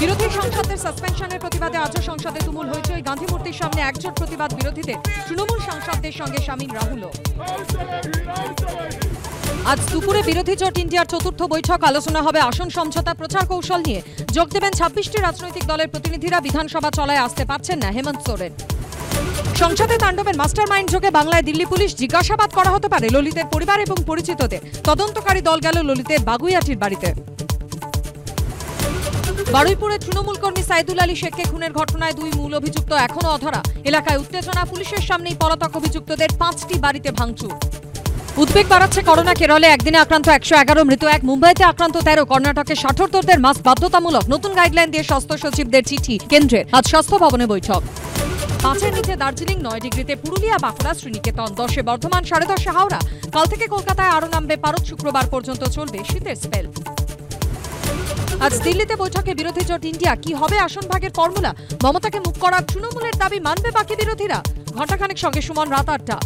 বিরোধী সাংসদদের সাসপেনশনের প্রতিবাদে আজও সংসদে তুমুল হইচই। গান্ধী মূর্তির সামনে একজোট প্রতিবাদ বিরোধীদের। তৃণমূল সাংসদদের সঙ্গে শামিল রাহুলও। আজ দুপুরে বিরোধী জোট ইন্ডিয়ার চতুর্থ বৈঠক। আলোচনা হবে আসন সমঝোতা প্রচার কৌশল নিয়ে। যোগ দেবেন 26টি রাজনৈতিক দলের প্রতিনিধিরা। বিধানসভা চলায় আসতে পারছেন না হেমন্ত সোরেন। সংসদে তাণ্ডবের মাস্টার মাইন্ড যোগে বাংলায় দিল্লি পুলিশ। জিজ্ঞাসাবাদ করা হতে পারে ললিতের পরিবার এবং পরিচিতদের। তদন্তকারী দল গেল ললিতের বাগুইয়াটির বাড়িতে। বারুইপুরে তৃণমূল কর্মী সাইদুল আলী শেখকে খুনের ঘটনায় দুই মূল অভিযুক্ত এখনো অধরা। এলাকায় উত্তেজনা। পুলিশের সামনেই পলাতক অভিযুক্তদের 5টি বাড়িতে ভাঙচুর। উদ্বেগ বাড়াচ্ছে করোনা। কেরলে একদিনে আক্রান্ত 111, মৃত্যু 1। মুম্বাইতে আক্রান্ত 13। কর্ণাটকে 60-দের মাস্ক বাধ্যতামূলক। নতুন গাইডলাইন দিয়ে স্বাস্থ্য সচিবদের চিঠি কেন্দ্রের। আজ স্বাস্থ্য ভবনে বৈঠক। 5-এর নিচে দার্জিলিং, 9 ডিগ্রিতে পুরুলিয়া, বাঁকুড়া, শ্রীনিকেতন, 10-এ বর্ধমান, 10:30-এ হাওড়া। কাল থেকে কলকাতায় আরও নামবে পারদ। শুক্রবার পর্যন্ত চলবে শীতের স্পেল। আজ দিল্লিতে বৈঠকে বিরোধী জোট ইন্ডিয়া। কি হবে আসন ভাগের ফর্মুলা? মমতাকে মুখ করার তৃণমূলের দাবি মানবে বাকি বিরোধীরা? ঘণ্টাখানেক সঙ্গে সুমন, রাত 8টা।